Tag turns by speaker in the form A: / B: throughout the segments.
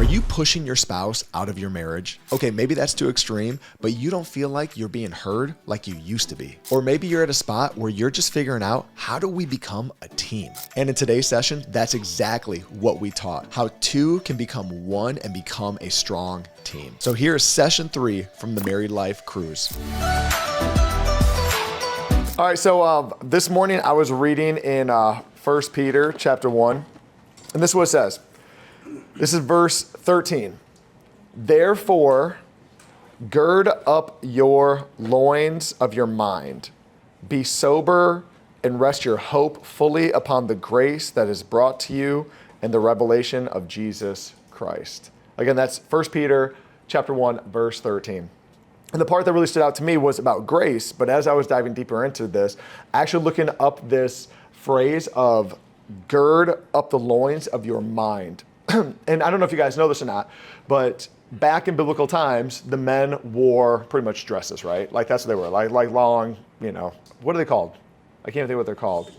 A: Are you pushing your spouse out of your marriage? Okay, maybe that's too extreme, but you don't feel like you're being heard like you used to be. Or maybe you're at a spot where you're just figuring out, how do we become a team? And in today's session, that's exactly what we taught, how two can become one and become a strong team. So here's session 3 from the Married Life Cruise. All right, so this morning I was reading in 1 Peter chapter 1, and this is what it says. This is verse 13. Therefore, gird up your loins of your mind. Be sober and rest your hope fully upon the grace that is brought to you in the revelation of Jesus Christ. Again, that's 1 Peter chapter 1, verse 13. And the part that really stood out to me was about grace, but as I was diving deeper into this, actually looking up this phrase of gird up the loins of your mind. And I don't know if you guys know this or not, but back in biblical times, the men wore pretty much dresses, right? Like that's what they were, like long, what are they called? I can't think what they're called.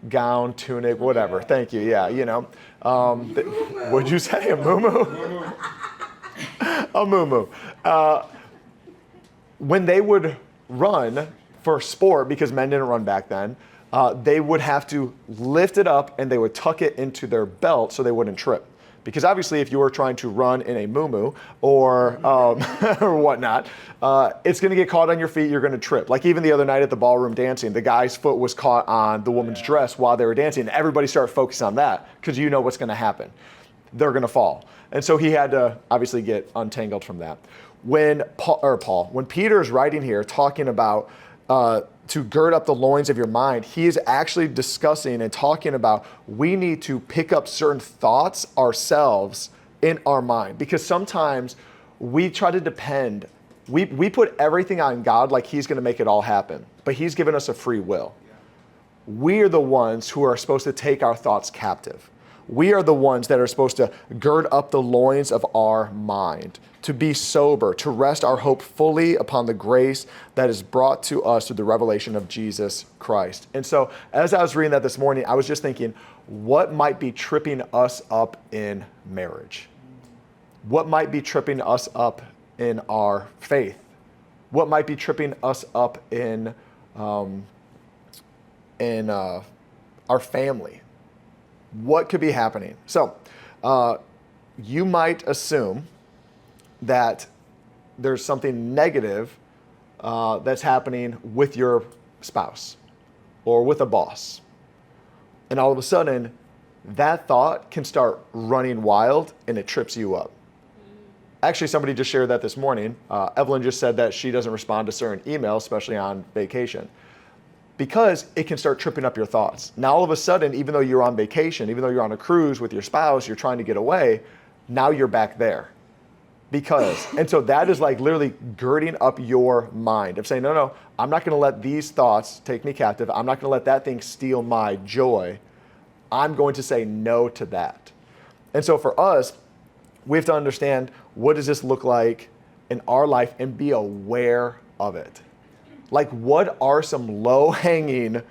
A: Gown, tunic, whatever. Thank you. Yeah, what'd you say? A muumuu? A muumuu. When they would run for sport, because men didn't run back then, they would have to lift it up and they would tuck it into their belt so they wouldn't trip. Because obviously if you were trying to run in a muumuu or or whatnot, it's going to get caught on your feet, you're going to trip. Like even the other night at the ballroom dancing, the guy's foot was caught on the woman's dress while they were dancing. And everybody started focusing on that because you know what's going to happen. They're going to fall. And so he had to obviously get untangled from that. When Peter is writing here talking about to gird up the loins of your mind, he is actually discussing and talking about we need to pick up certain thoughts ourselves in our mind. Because sometimes we try to depend, we put everything on God like he's going to make it all happen. But he's given us a free will. We are the ones who are supposed to take our thoughts captive. We are the ones that are supposed to gird up the loins of our mind, to be sober, to rest our hope fully upon the grace that is brought to us through the revelation of Jesus Christ. And so as I was reading that this morning, I was just thinking, what might be tripping us up in marriage? What might be tripping us up in our faith? What might be tripping us up in our family? What could be happening? So you might assume that there's something negative that's happening with your spouse or with a boss. And all of a sudden, that thought can start running wild and it trips you up. Actually, somebody just shared that this morning. Evelyn just said that she doesn't respond to certain emails, especially on vacation, because it can start tripping up your thoughts. Now, all of a sudden, even though you're on vacation, even though you're on a cruise with your spouse, you're trying to get away, now you're back there. And so that is like literally girding up your mind of saying, no, I'm not going to let these thoughts take me captive. I'm not going to let that thing steal my joy. I'm going to say no to that. And so for us, we have to understand, what does this look like in our life and be aware of it? Like, what are some low-hanging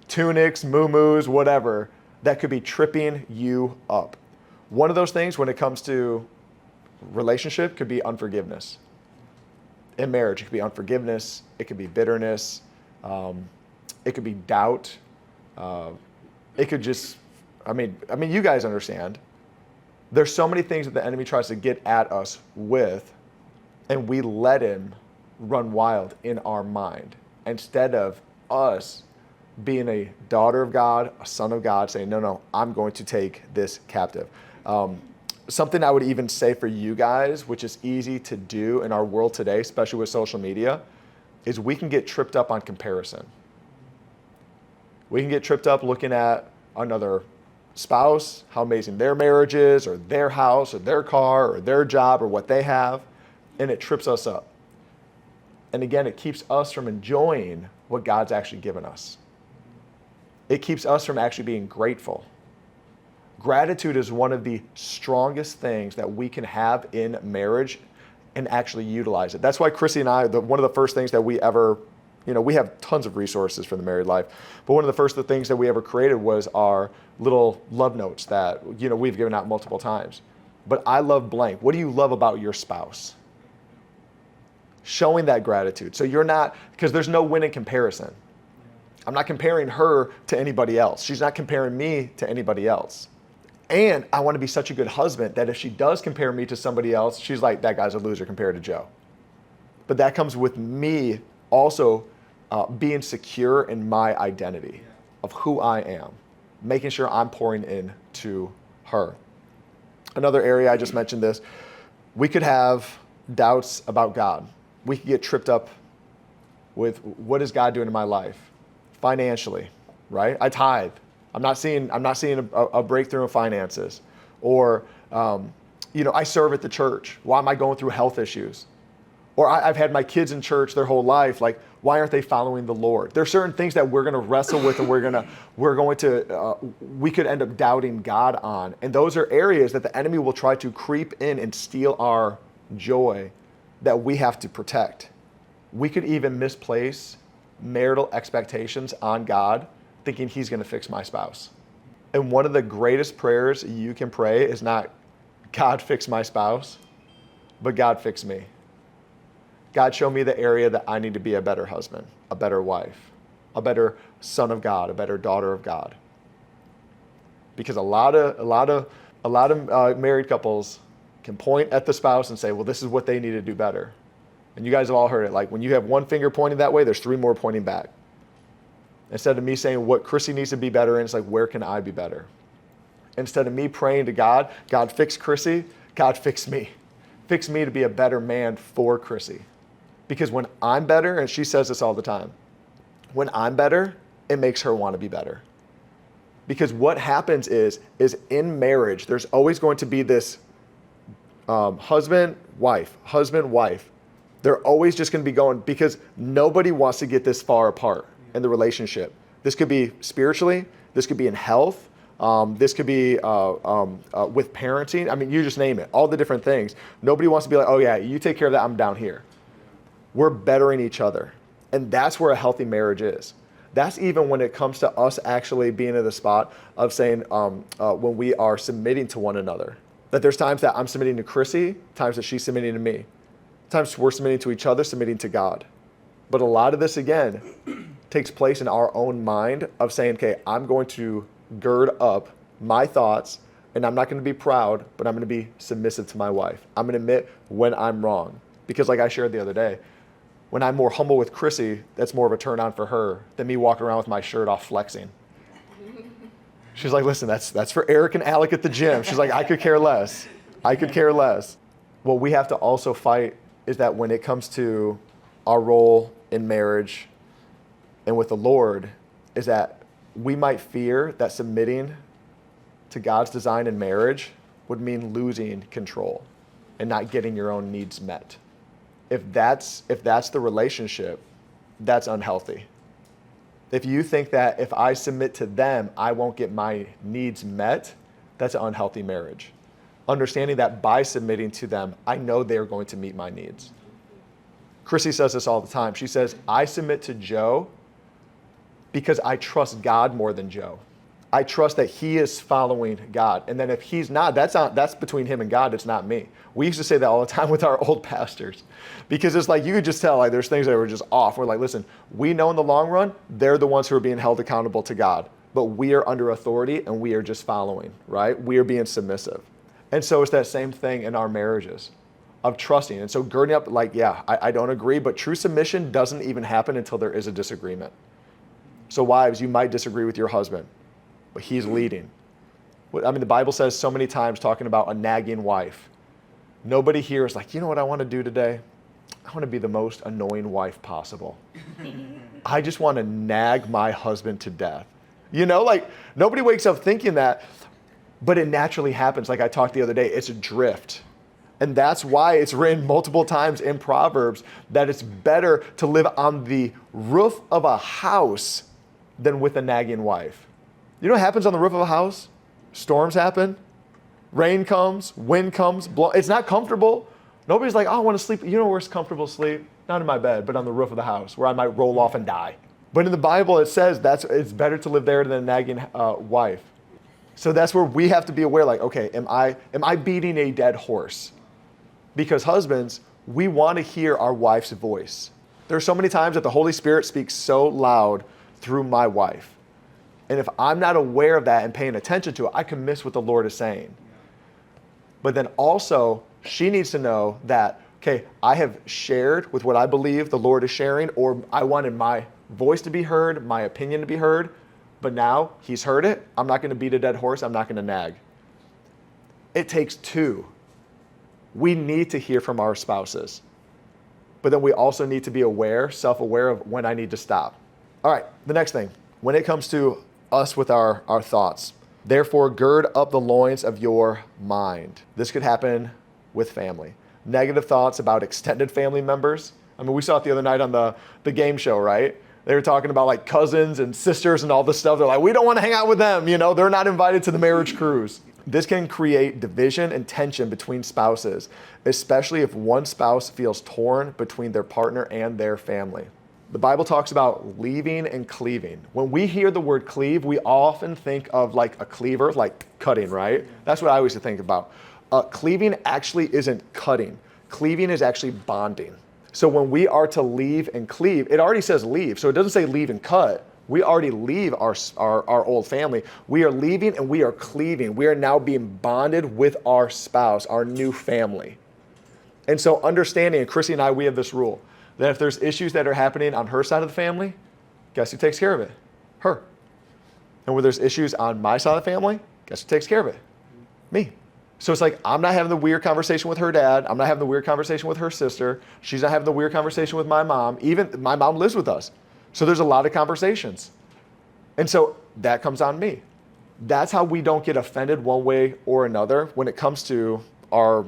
A: tunics, muumuus, whatever, that could be tripping you up? One of those things when it comes to relationship could be unforgiveness. In marriage, it could be unforgiveness. It could be bitterness. It could be doubt. It could just, you guys understand. There's so many things that the enemy tries to get at us with, and we let him run wild in our mind instead of us being a daughter of God, a son of God, saying, no, I'm going to take this captive. Something I would even say for you guys, which is easy to do in our world today, especially with social media, is we can get tripped up on comparison. We can get tripped up looking at another spouse, how amazing their marriage is, or their house, or their car, or their job, or what they have, and it trips us up. And again, it keeps us from enjoying what God's actually given us. It keeps us from actually being grateful. Gratitude is one of the strongest things that we can have in marriage and actually utilize it. That's why Krissy and I, one of the first things that we ever, we have tons of resources for the married life, but one of the first things that we ever created was our little love notes that, we've given out multiple times. but I love blank. What do you love about your spouse? Showing that gratitude. So you're not, because there's no win in comparison. I'm not comparing her to anybody else. She's not comparing me to anybody else. And I want to be such a good husband that if she does compare me to somebody else, she's like, that guy's a loser compared to Joe. But that comes with me also being secure in my identity of who I am, making sure I'm pouring in to her. Another area, I just mentioned this, we could have doubts about God. We could get tripped up with what is God doing in my life financially, right? I tithe. I'm not seeing a breakthrough in finances. Or, I serve at the church. Why am I going through health issues? Or I've had my kids in church their whole life. Like, why aren't they following the Lord? There are certain things that we're going to wrestle with, and we could end up doubting God on. And those are areas that the enemy will try to creep in and steal our joy that we have to protect. We could even misplace marital expectations on God, thinking he's going to fix my spouse. And one of the greatest prayers you can pray is not, God fix my spouse, but God fix me. God, show me the area that I need to be a better husband, a better wife, a better son of God, a better daughter of God. Because a lot of married couples can point at the spouse and say, well, this is what they need to do better. And you guys have all heard it. Like, when you have one finger pointing that way, there's three more pointing back. Instead of me saying what Krissy needs to be better in, it's like, where can I be better? Instead of me praying to God, God fix Krissy, God fix me. Fix me to be a better man for Krissy. Because when I'm better, and she says this all the time, when I'm better, it makes her want to be better. Because what happens is in marriage, there's always going to be this husband, wife. They're always just going to be going, because nobody wants to get this far apart in the relationship. This could be spiritually, this could be in health, this could be with parenting. I mean, you just name it, all the different things. Nobody wants to be like, oh yeah, you take care of that, I'm down here. We're bettering each other. And that's where a healthy marriage is. That's even when it comes to us actually being in the spot of saying, when we are submitting to one another. That there's times that I'm submitting to Krissy, times that she's submitting to me. Times we're submitting to each other, submitting to God. But a lot of this, again, takes place in our own mind of saying, okay, I'm going to gird up my thoughts, and I'm not going to be proud, but I'm going to be submissive to my wife. I'm going to admit when I'm wrong. Because like I shared the other day, when I'm more humble with Krissy, that's more of a turn on for her than me walking around with my shirt off flexing. She's like, listen, that's for Eric and Alec at the gym. She's like, I could care less. What we have to also fight is that when it comes to our role in marriage and with the Lord, is that we might fear that submitting to God's design in marriage would mean losing control and not getting your own needs met. If that's the relationship, that's unhealthy. If you think that if I submit to them, I won't get my needs met, that's an unhealthy marriage. Understanding that by submitting to them, I know they're going to meet my needs. Krissy says this all the time. She says, I submit to Joe because I trust God more than Joe. I trust that he is following God. And then if he's not, that's between him and God, it's not me. We used to say that all the time with our old pastors. Because it's like, you could just tell, like, there's things that were just off. We're like, listen, we know in the long run, they're the ones who are being held accountable to God. But we are under authority and we are just following, right? We are being submissive. And so it's that same thing in our marriages of trusting. And so girding up, like, yeah, I don't agree, but true submission doesn't even happen until there is a disagreement. So wives, you might disagree with your husband, but he's leading. I mean, the Bible says so many times talking about a nagging wife. Nobody here is like, you know what I want to do today? I want to be the most annoying wife possible. I just want to nag my husband to death. You know, like, nobody wakes up thinking that, but it naturally happens. Like I talked the other day, it's a drift. And that's why it's written multiple times in Proverbs that it's better to live on the roof of a house than with a nagging wife. You know what happens on the roof of a house? Storms happen, rain comes, wind comes, it's not comfortable. Nobody's like, oh, I want to sleep. You know where's comfortable sleep? Not in my bed, but on the roof of the house where I might roll off and die. But in the Bible, it says it's better to live there than a nagging wife. So that's where we have to be aware, like, okay, am I beating a dead horse? Because husbands, we want to hear our wife's voice. There are so many times that the Holy Spirit speaks so loud through my wife. And if I'm not aware of that and paying attention to it, I can miss what the Lord is saying. But then also, she needs to know that, okay, I have shared with what I believe the Lord is sharing, or I wanted my voice to be heard, my opinion to be heard, but now he's heard it. I'm not going to beat a dead horse. I'm not going to nag. It takes two. We need to hear from our spouses. But then we also need to be aware, self-aware of when I need to stop. All right, the next thing. When it comes to us with our thoughts, therefore gird up the loins of your mind. This could happen with family. Negative thoughts about extended family members. I mean, we saw it the other night on the game show, right? They were talking about like cousins and sisters and all this stuff. They're like, we don't want to hang out with them. You know, they're not invited to the marriage cruise. This can create division and tension between spouses, especially if one spouse feels torn between their partner and their family. The Bible talks about leaving and cleaving. When we hear the word cleave, we often think of like a cleaver, like cutting, right? That's what I always think about. Cleaving actually isn't cutting. Cleaving is actually bonding. So when we are to leave and cleave, it already says leave. So it doesn't say leave and cut. We already leave our old family. We are leaving and we are cleaving. We are now being bonded with our spouse, our new family. And so understanding, and Krissy and I, we have this rule, that if there's issues that are happening on her side of the family, guess who takes care of it? Her. And when there's issues on my side of the family, guess who takes care of it? Me. So it's like, I'm not having the weird conversation with her dad. I'm not having the weird conversation with her sister. She's not having the weird conversation with my mom. Even my mom lives with us. So there's a lot of conversations. And so that comes on me. That's how we don't get offended one way or another when it comes to our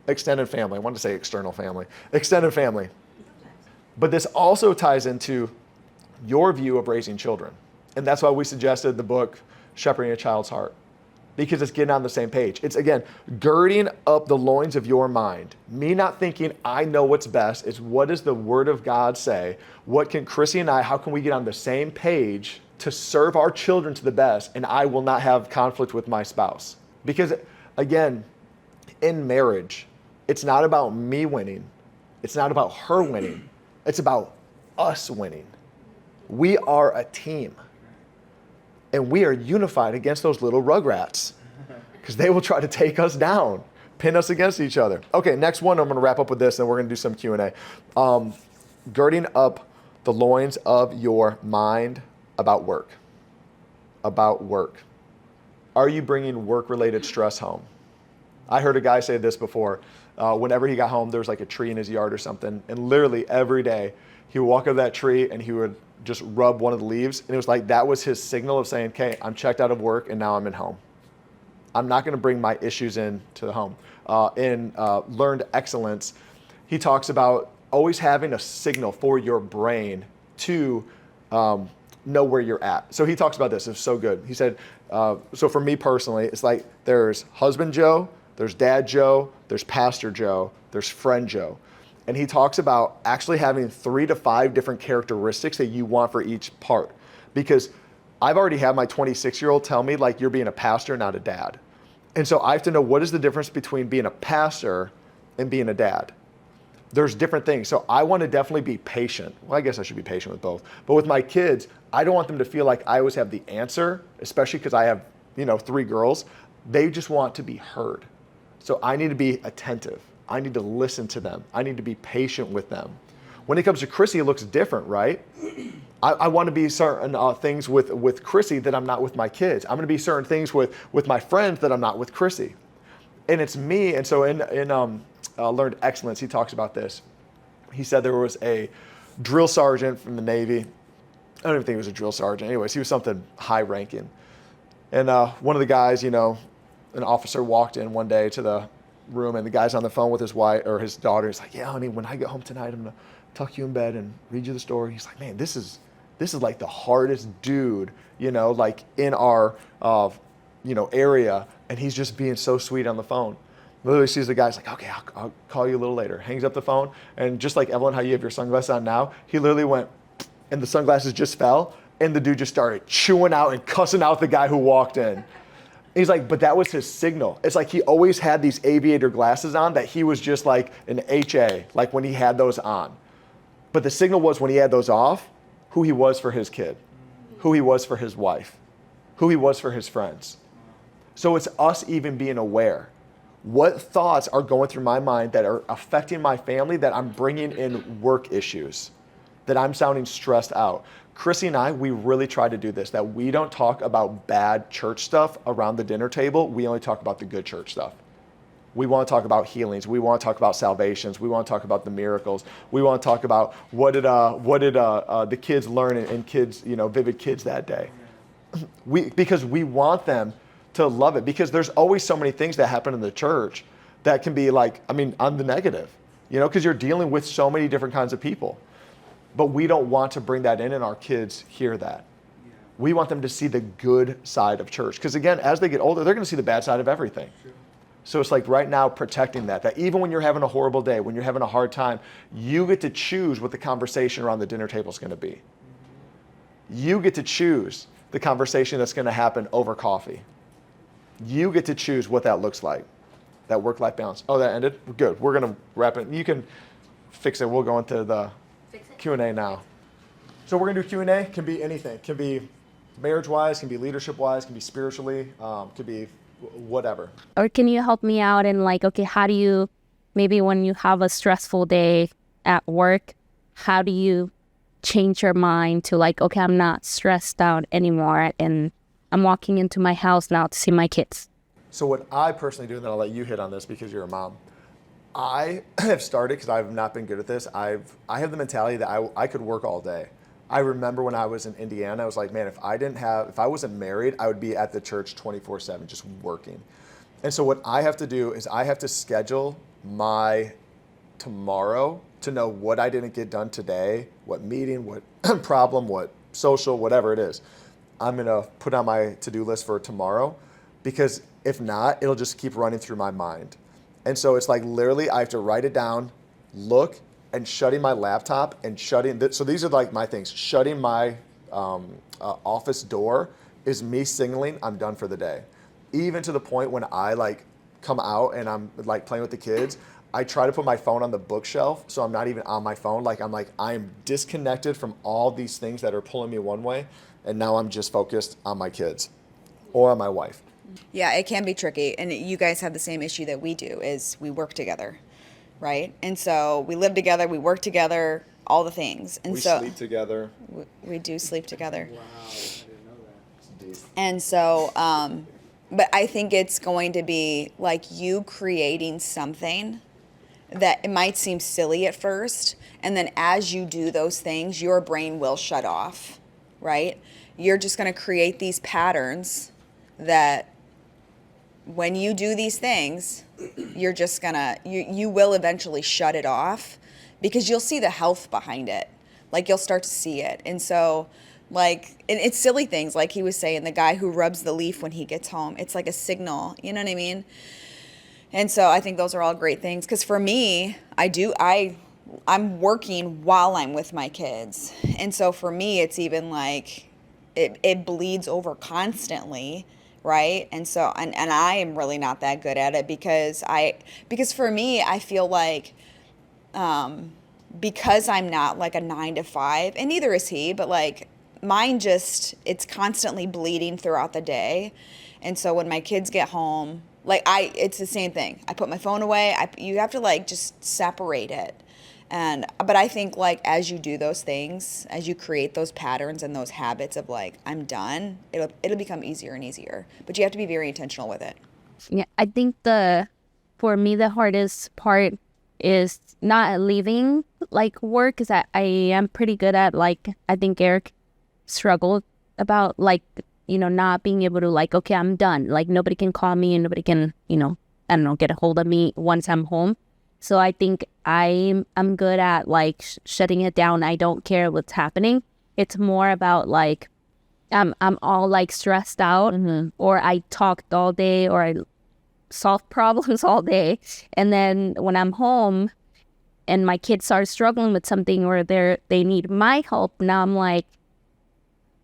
A: extended family. I wanted to say external family. Extended family. But this also ties into your view of raising children. And that's why we suggested the book, Shepherding a Child's Heart. Because it's getting on the same page. It's, again, girding up the loins of your mind. Me not thinking I know what's best. It's what does the Word of God say? What can Krissy and I, how can we get on the same page to serve our children to the best, and I will not have conflict with my spouse? Because, again, in marriage, it's not about me winning. It's not about her winning. It's about us winning. We are a team. And we are unified against those little rugrats because they will try to take us down, pin us against each other. Okay, next one, I'm going to wrap up with this and we're going to do some Q&A. Girding up the loins of your mind about work. About work. Are you bringing work-related stress home? I heard a guy say this before. Whenever he got home, there was like a tree in his yard or something. And literally every day he would walk up that tree and he would just rub one of the leaves. And it was like, that was his signal of saying, okay, I'm checked out of work and now I'm in home. I'm not going to bring my issues into the home. In Learned Excellence, he talks about always having a signal for your brain to know where you're at. So he talks about this. It's so good. He said, so for me personally, it's like there's husband Joe, there's dad Joe, there's pastor Joe, there's friend Joe. And he talks about actually having 3 to 5 different characteristics that you want for each part. Because I've already had my 26-year-old tell me, like, you're being a pastor, not a dad. And so I have to know what is the difference between being a pastor and being a dad. There's different things. So I want to definitely be patient. Well, I guess I should be patient with both. But with my kids, I don't want them to feel like I always have the answer, especially because I have, 3 girls. They just want to be heard. So I need to be attentive. I need to listen to them. I need to be patient with them. When it comes to Krissy, it looks different, right? I want to be certain things with Krissy that I'm not with my kids. I'm going to be certain things with my friends that I'm not with Krissy. And it's me. And so in Learned Excellence, he talks about this. He said there was a drill sergeant from the Navy. I don't even think he was a drill sergeant. Anyways, he was something high ranking. And one of the guys, an officer walked in one day to the room and the guy's on the phone with his wife or his daughter. He's like, yeah, honey, when I get home tonight, I'm going to tuck you in bed and read you the story. He's like, man, this is like the hardest dude, like in our, area. And he's just being so sweet on the phone. Literally sees the guy's like, okay, I'll call you a little later. Hangs up the phone. And just like Evelyn, how you have your sunglasses on now, he literally went and the sunglasses just fell and the dude just started chewing out and cussing out the guy who walked in. He's like, but that was his signal. It's like he always had these aviator glasses on that he was just like an HA, like when he had those on. But the signal was when he had those off, who he was for his kid, who he was for his wife, who he was for his friends. So it's us even being aware. What thoughts are going through my mind that are affecting my family, that I'm bringing in work issues, that I'm sounding stressed out? Krissy and I, we really try to do this, that we don't talk about bad church stuff around the dinner table. We only talk about the good church stuff. We want to talk about healings. We want to talk about salvations. We want to talk about the miracles. We want to talk about what did the kids learn in kids, Vivid Kids that day. Because we want them to love it, because there's always so many things that happen in the church that can be on the negative, because you're dealing with so many different kinds of people. But we don't want to bring that in and our kids hear that. Yeah. We want them to see the good side of church. Because again, as they get older, they're going to see the bad side of everything. True. So it's like right now protecting that even when you're having a horrible day, when you're having a hard time, you get to choose what the conversation around the dinner table is going to be. Mm-hmm. You get to choose the conversation that's going to happen over coffee. You get to choose what that looks like, that work-life balance. Oh, that ended? Good. We're going to wrap it. You can fix it. We'll go into the Q&A now. So we're gonna do Q&A. Can be anything. Can be marriage-wise, can be leadership-wise, can be spiritually, could be whatever.
B: Or can you help me out in how do you, maybe when you have a stressful day at work, how do you change your mind to I'm not stressed out anymore and I'm walking into my house now to see my kids?
A: So what I personally do, and then I'll let you hit on this because you're a mom. I have started, because I've not been good at this, I have the mentality that I could work all day. I remember when I was in Indiana, I was like, man, if I wasn't married, I would be at the church 24/7, just working. And so what I have to do is I have to schedule my tomorrow to know what I didn't get done today, what meeting, what problem, what social, whatever it is. I'm gonna put on my to-do list for tomorrow, because if not, it'll just keep running through my mind. And so it's like literally I have to write it down, look, and shutting my laptop and so these are my things. Shutting my office door is me signaling I'm done for the day. Even to the point when I come out and I'm playing with the kids, I try to put my phone on the bookshelf so I'm not even on my phone. I'm disconnected from all these things that are pulling me one way, and now I'm just focused on my kids or on my wife.
C: Yeah, it can be tricky, and you guys have the same issue that we do, is we work together, right? And so we live together, we work together, all the things. And
A: we
C: so
A: sleep together.
C: We do sleep together.
D: Wow, I didn't know that.
C: And so, but I think it's going to be you creating something that it might seem silly at first, and then as you do those things, your brain will shut off, right? You're just going to create these patterns that when you do these things, you're just gonna, you will eventually shut it off, because you'll see the health behind it. You'll start to see it. And so and it's silly things, like he was saying, the guy who rubs the leaf when he gets home, it's like a signal, you know what I mean? And so I think those are all great things, because for me, I'm working while I'm with my kids. And so for me, it's even it bleeds over constantly, right? And so, and I am really not that good at it, because for me, I feel because I'm not a 9 to 5, and neither is he, but mine it's constantly bleeding throughout the day. And so when my kids get home, it's the same thing. I put my phone away. You have to just separate it. But I think as you do those things, as you create those patterns and those habits of I'm done, it'll become easier and easier. But you have to be very intentional with it.
B: Yeah, I think for me the hardest part is not leaving work, because I am pretty good at I think Eric struggled about not being able to okay, I'm done. Nobody can call me and nobody can I don't know, get a hold of me once I'm home. So I think I'm good at shutting it down. I don't care what's happening. It's more about I'm all stressed out, mm-hmm. or I talked all day, or I solved problems all day. And then when I'm home and my kids are struggling with something, or they need my help, now I'm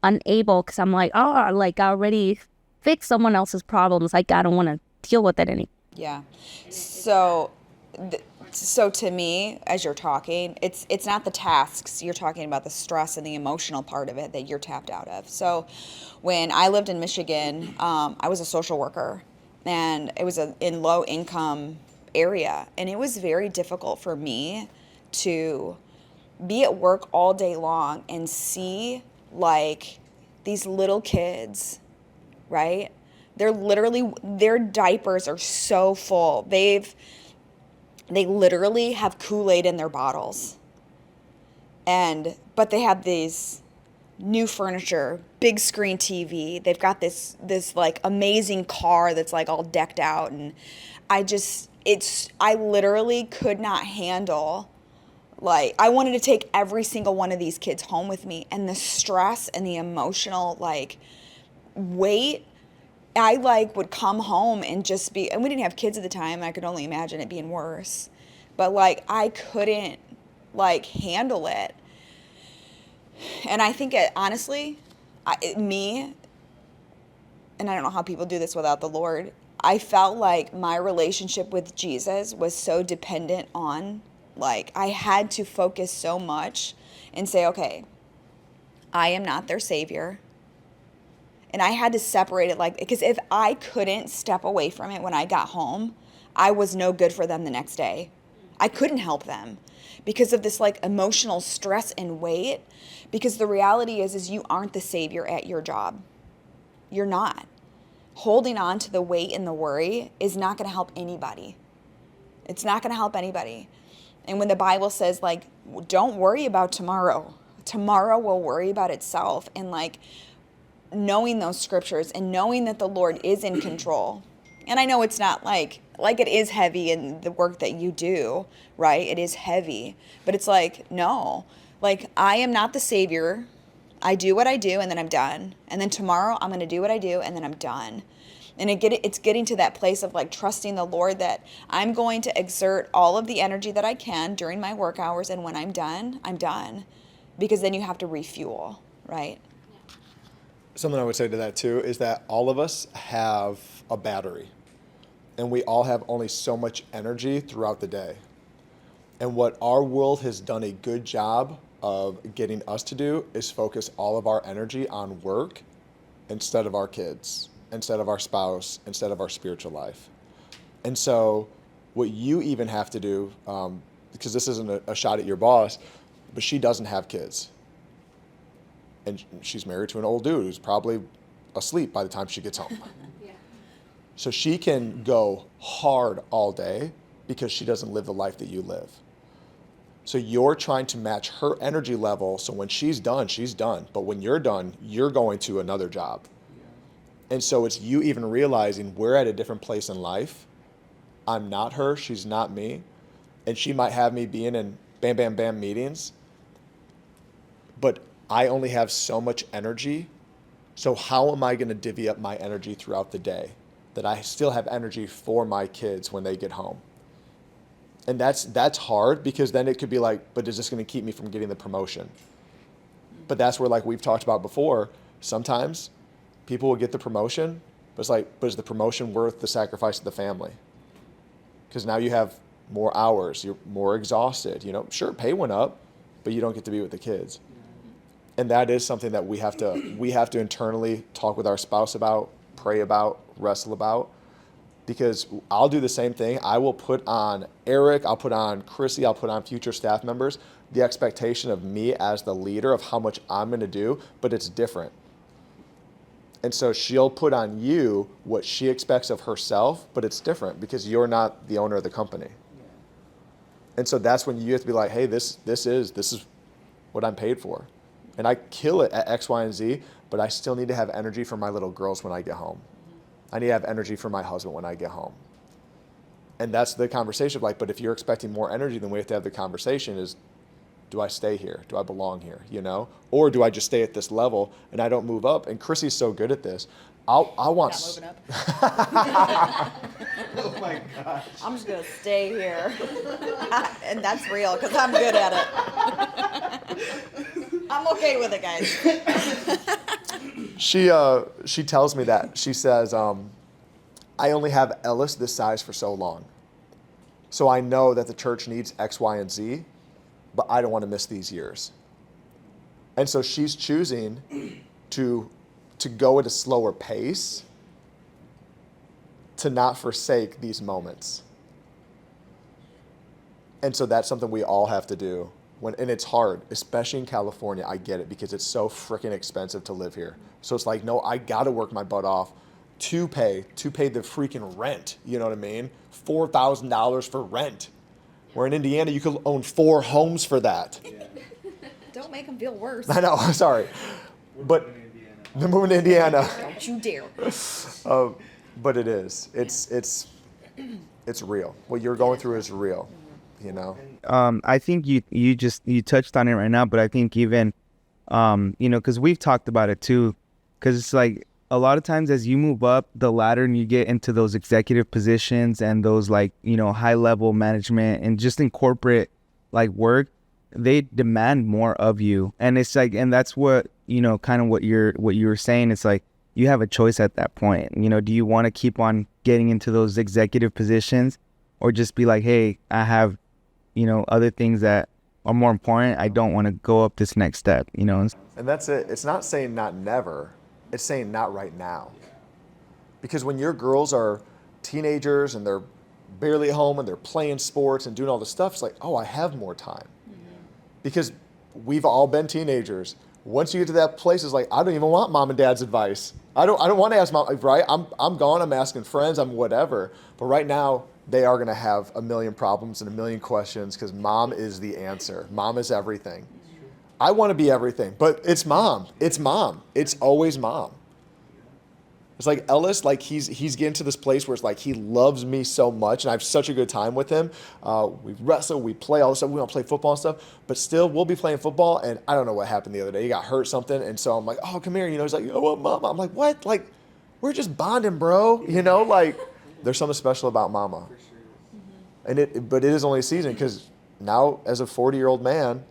B: unable, because I'm I already fix someone else's problems. Like, I don't want to deal with it anymore.
C: Yeah. So, so to me, as you're talking, it's not the tasks. You're talking about the stress and the emotional part of it that you're tapped out of. So, when I lived in Michigan, I was a social worker, and it was in low income area, and it was very difficult for me to be at work all day long and see like these little kids, right? They're literally, their diapers are so full. They literally have Kool-Aid in their bottles. But they have these new furniture, big screen TV. They've got this like amazing car that's like all decked out, and I literally could not handle, like, I wanted to take every single one of these kids home with me, and the stress and the emotional like weight. I like would come home and just be, and we didn't have kids at the time, and I could only imagine it being worse. But like I couldn't like handle it. And I think honestly, me, and I don't know how people do this without the Lord, I felt like my relationship with Jesus was so dependent on, like, I had to focus so much and say, okay, I am not their savior. And I had to separate it, like, because if I couldn't step away from it when I got home, I was no good for them the next day. I couldn't help them because of this like emotional stress and weight. Because the reality is you aren't the savior at your job. You're not. Holding on to the weight and the worry is not going to help anybody. It's not going to help anybody. And when the Bible says, like, don't worry about tomorrow. Tomorrow will worry about itself. And like knowing those scriptures and knowing that the Lord is in control. And I know it's not like it is heavy in the work that you do, right? It is heavy. But it's like, no. Like, I am not the savior. I do what I do, and then I'm done. And then tomorrow, I'm going to do what I do, and then I'm done. And it's getting to that place of, like, trusting the Lord that I'm going to exert all of the energy that I can during my work hours, and when I'm done, I'm done. Because then you have to refuel, right?
A: Something I would say to that too is that all of us have a battery, and we all have only so much energy throughout the day. And what our world has done a good job of getting us to do is focus all of our energy on work instead of our kids, instead of our spouse, instead of our spiritual life. And so what you even have to do, because this isn't a shot at your boss, but she doesn't have kids. And she's married to an old dude who's probably asleep by the time she gets home. Yeah. So she can go hard all day because she doesn't live the life that you live. So you're trying to match her energy level, so when she's done, she's done. But when you're done, you're going to another job. Yeah. And so it's you even realizing we're at a different place in life. I'm not her, she's not me. And she might have me being in bam, bam, bam meetings. But I only have so much energy. So how am I going to divvy up my energy throughout the day that I still have energy for my kids when they get home? And that's hard, because then it could be like, but is this going to keep me from getting the promotion? But that's where, like we've talked about before, sometimes people will get the promotion, but it's like, but is the promotion worth the sacrifice of the family? Because now you have more hours, you're more exhausted. You know, sure, pay went up, but you don't get to be with the kids. And that is something that we have to internally talk with our spouse about, pray about, wrestle about. Because I'll do the same thing. I will put on Eric, I'll put on Krissy, I'll put on future staff members the expectation of me as the leader of how much I'm going to do, but it's different. And so she'll put on you what she expects of herself, but it's different because you're not the owner of the company. And so that's when you have to be like, hey, this is what I'm paid for. And I kill it at X, Y, and Z, but I still need to have energy for my little girls when I get home. I need to have energy for my husband when I get home. And that's the conversation of like, but if you're expecting more energy, then we have to have the conversation is, do I stay here? Do I belong here? You know? Or do I just stay at this level and I don't move up? And Krissy's so good at this. I want...
C: Not moving up.
D: Oh my gosh.
C: I'm just going to stay here. And that's real, because I'm good at it. I'm okay with it, guys.
A: She tells me that. She says, I only have Ellis this size for so long. So I know that the church needs X, Y, and Z, but I don't want to miss these years. And so she's choosing to go at a slower pace to not forsake these moments. And so that's something we all have to do. And it's hard, especially in California. I get it because it's so freaking expensive to live here. So it's like, no, I got to work my butt off to pay the freaking rent. You know what I mean? $4,000 for rent. Where in Indiana, you could own 4 homes for that.
C: Don't make them feel worse.
A: I know, sorry. But they're moving to Indiana.
C: Don't you dare.
A: But it is. It's real. What you're going through is real, you know?
E: I think you touched on it right now, but I think even, because we've talked about it too, because it's like a lot of times as you move up the ladder and you get into those executive positions and those high level management and just in corporate work, they demand more of you. And it's like, and that's what, kind of what you were saying. It's like, you have a choice at that point. Do you want to keep on getting into those executive positions or just be like, hey, I have, other things that are more important. I don't want to go up this next step, And
A: that's it. It's not saying not never. It's saying not right now. Because when your girls are teenagers and they're barely at home and they're playing sports and doing all this stuff, it's like, oh, I have more time. Because we've all been teenagers. Once you get to that place, it's like, I don't even want mom and dad's advice. I don't want to ask mom, right? I'm gone, I'm asking friends, I'm whatever. But right now, they are going to have a million problems and a million questions because mom is the answer. Mom is everything. I want to be everything, but it's mom. It's mom. It's always mom. It's like Ellis, he's getting to this place where it's like he loves me so much, and I have such a good time with him. We wrestle, we play all this stuff. We want to play football and stuff, but still, we'll be playing football, and I don't know what happened the other day. He got hurt something, and so I'm like, oh, come here. He's like, you know what, mama? I'm like, what? We're just bonding, bro. There's something special about mama. But it is only a season because now, as a 40-year-old man,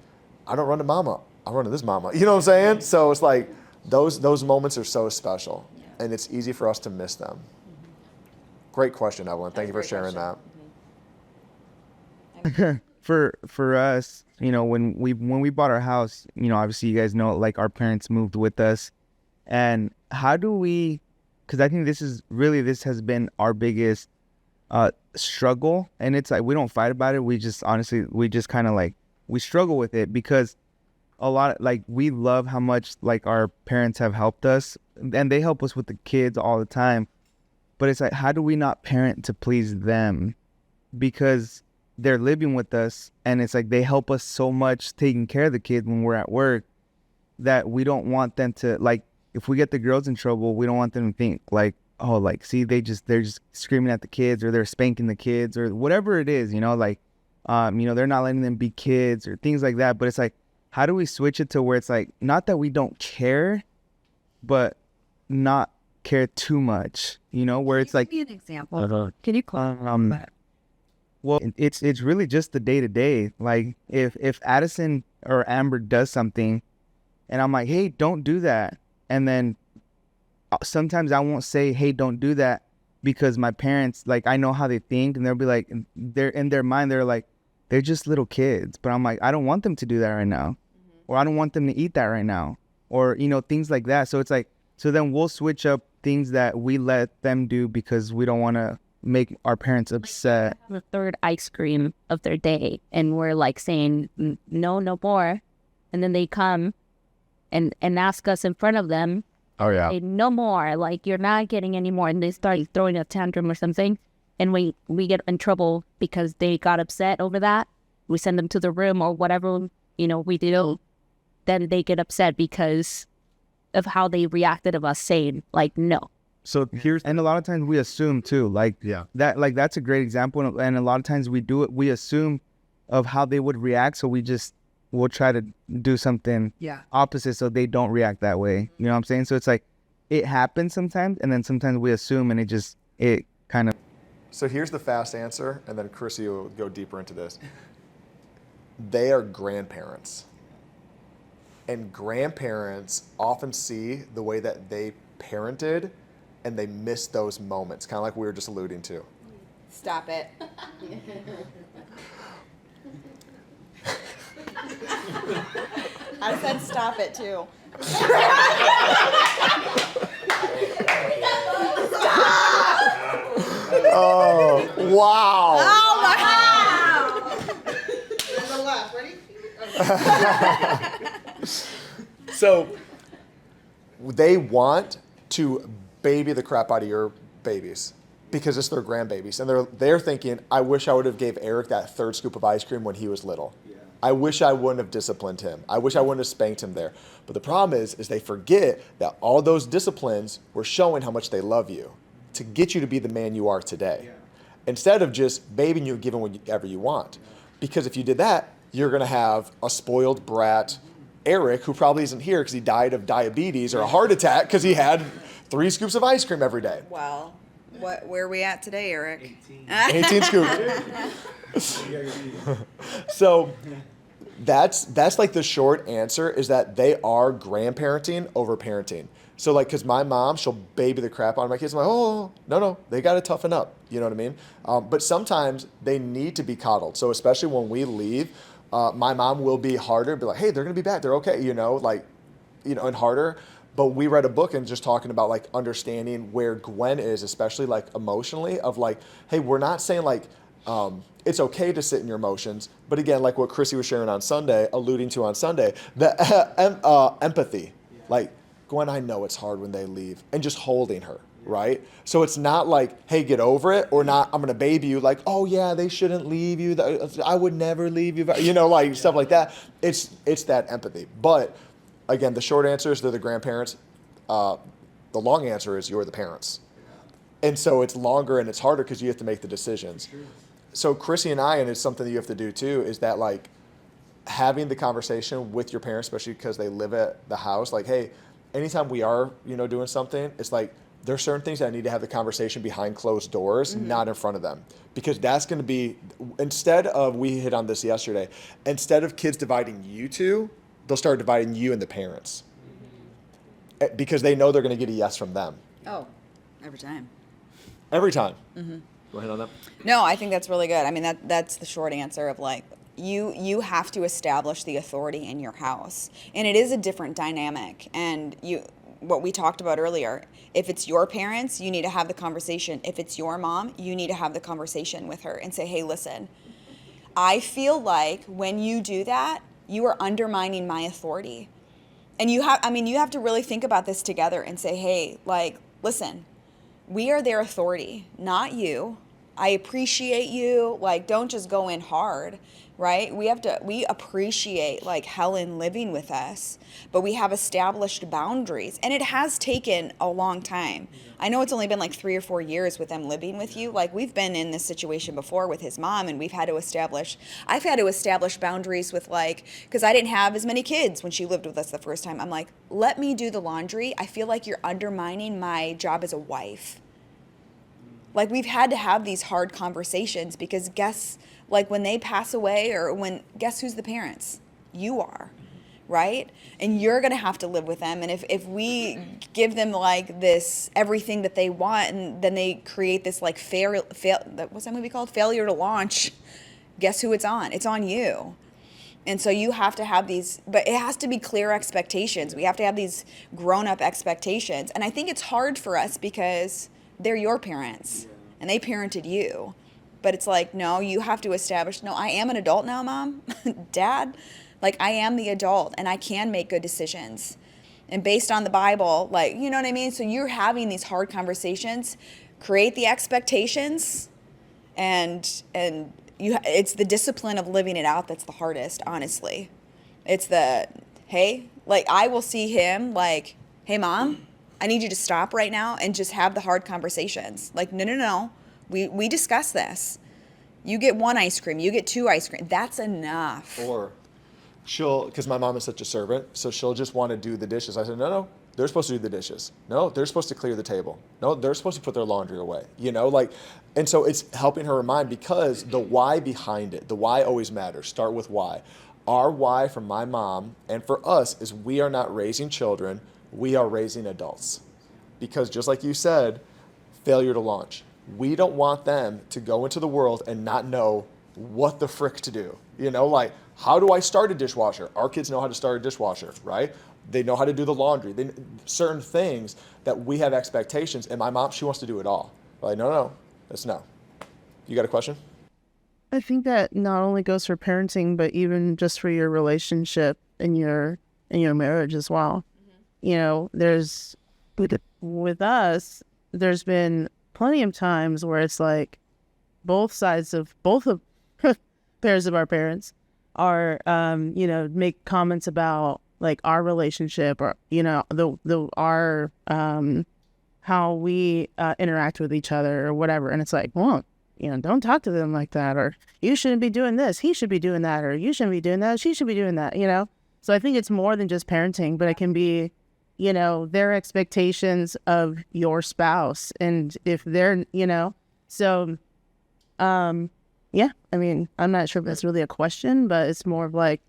A: I don't run to mama. I run to this mama. You know what I'm saying? So it's like those moments are so special, and it's easy for us to miss them. Great question, Evelyn. Thank you for sharing that.
E: For us, when we bought our house, obviously you guys know, our parents moved with us, and how do we? Because I think this has been our biggest struggle, and it's like we don't fight about it. We just kind of we struggle with it because a lot we love how much our parents have helped us, and they help us with the kids all the time. But it's like, how do we not parent to please them? Because they're living with us, and it's like they help us so much taking care of the kids when we're at work that we don't want them to if we get the girls in trouble, we don't want them to think see, they're just screaming at the kids or they're spanking the kids or whatever it is, they're not letting them be kids or things like that. But it's like, how do we switch it to where it's like, not that we don't care, but not care too much, where it's like.
B: Give me an example. Can you clarify that?
E: Well, it's really just the day to day. If Addison or Amber does something and I'm like, hey, don't do that. And then sometimes I won't say, hey, don't do that, because my parents, I know how they think, and they'll be like, they're in their mind, they're just little kids. But I'm like, I don't want them to do that right now. Or I don't want them to eat that right now. Or, things like that. So it's like, so then we'll switch up things that we let them do because we don't want to make our parents upset.
B: The third ice cream of their day, and we're saying, no more. And then they come and ask us in front of them,
A: Oh, yeah.
B: say, no more, you're not getting any more. And they start throwing a tantrum or something. And we get in trouble because they got upset over that. We send them to the room or whatever, we do. Then they get upset because of how they reacted of us saying, no.
E: So and a lot of times we assume too, that's a great example. And a lot of times we assume of how they would react. So we'll try to do something opposite so they don't react that way. You know what I'm saying? So it's like, it happens sometimes, and then sometimes we assume, and it kind of.
A: So here's the fast answer, and then Krissy will go deeper into this. They are grandparents. And grandparents often see the way that they parented and they miss those moments, kind of like we were just alluding to.
C: Stop it. I said stop it too.
A: Oh, wow.
C: Oh my
F: There's a laugh. Ready?
A: So they want to baby the crap out of your babies because it's their grandbabies. And they're thinking, I wish I would have gave Eric that third scoop of ice cream when he was little. I wish I wouldn't have disciplined him. I wish I wouldn't have spanked him there. But the problem is they forget that all those disciplines were showing how much they love you to get you to be the man you are today. Instead of just babying you and giving whatever you want. Because if you did that, you're going to have a spoiled brat Eric who probably isn't here because he died of diabetes or a heart attack because he had 3 scoops of ice cream every day.
C: Well, where are we at today, Eric?
A: 18 scoops. So that's like the short answer is that they are grandparenting over parenting. So like, cause my mom, she'll baby the crap out of my kids. I'm like, oh, no, they got to toughen up. You know what I mean? But sometimes they need to be coddled. So especially when we leave, my mom will be harder, be like, hey, they're going to be back. They're okay. And harder. But we read a book and just talking about like understanding where Gwen is, especially like emotionally of like, hey, we're not saying like, it's okay to sit in your emotions. But again, like what Krissy was sharing on Sunday, alluding to on Sunday, the empathy, like, Gwen, I know it's hard when they leave, and just holding her, right? So it's not like, hey, get over it, or not, I'm going to baby you, like, oh yeah, they shouldn't leave you. I would never leave you, like stuff like that. It's that empathy. But again, the short answer is they're the grandparents. The long answer is you're the parents. And so it's longer and it's harder because you have to make the decisions. So Krissy and I, and it's something that you have to do too, is that like having the conversation with your parents, especially because they live at the house, like, hey, anytime we are, doing something, it's like there's certain things that I need to have the conversation behind closed doors, not in front of them. Because that's going to be, we hit on this yesterday, instead of kids dividing you two, they'll start dividing you and the parents. Because they know they're going to get a yes from them.
C: Oh, every time.
A: Every time. Go ahead on that.
C: No, I think that's really good. I mean, that's the short answer of like, you have to establish the authority in your house. And it is a different dynamic. And what we talked about earlier, if it's your parents, you need to have the conversation. If it's your mom, you need to have the conversation with her and say, hey, listen, I feel like when you do that, you are undermining my authority. And you have to really think about this together and say, hey, like, listen, we are their authority, not you. I appreciate you. Like, don't just go in hard, right? We appreciate like Helen living with us, but we have established boundaries. And it has taken a long time. I know it's only been like 3 or 4 years with them living with you. Like, we've been in this situation before with his mom, and I've had to establish boundaries with like, because I didn't have as many kids when she lived with us the first time. I'm like, let me do the laundry. I feel like you're undermining my job as a wife. Like, we've had to have these hard conversations because like when they pass away guess who's the parents? You are, right? And you're going to have to live with them. And if we give them like this, everything that they want, and then they create this like what's that movie called? Failure to launch. Guess who it's on? It's on you. And so you have to have these, but it has to be clear expectations. We have to have these grown-up expectations. And I think it's hard for us because they're your parents and they parented you. But it's like, no, you have to establish, no, I am an adult now, Mom, Dad. Like, I am the adult and I can make good decisions. And based on the Bible, like, you know what I mean? So you're having these hard conversations, create the expectations, and it's the discipline of living it out that's the hardest, honestly. It's hey, like, I will see him like, hey, Mom, I need you to stop right now and just have the hard conversations. Like, no. We discuss this. You get 1 ice cream. You get 2 ice cream. That's enough.
A: Or because my mom is such a servant, so she'll just want to do the dishes. I said, no, they're supposed to do the dishes. No, they're supposed to clear the table. No, they're supposed to put their laundry away. And so it's helping her remind, because the why behind it, the why always matters. Start with why. Our why for my mom and for us is we are not raising children, we are raising adults. Because just like you said, failure to launch. We don't want them to go into the world and not know what the frick to do. You know, like, how do I start a dishwasher? Our kids know how to start a dishwasher, right? They know how to do the laundry. Certain things that we have expectations, and my mom, she wants to do it all. We're like, no, that's no. You got a question?
F: I think that not only goes for parenting, but even just for your relationship and your marriage as well. You know, there's with us, there's been plenty of times where it's like both of pairs of our parents are make comments about like our relationship or our how we interact with each other or whatever, and it's like, well, don't talk to them like that, or you shouldn't be doing this, he should be doing that, or you shouldn't be doing that, she should be doing that, So I think it's more than just parenting, but it can be, their expectations of your spouse. And if they're, so, yeah, I mean, I'm not sure if that's really a question, but it's more of like,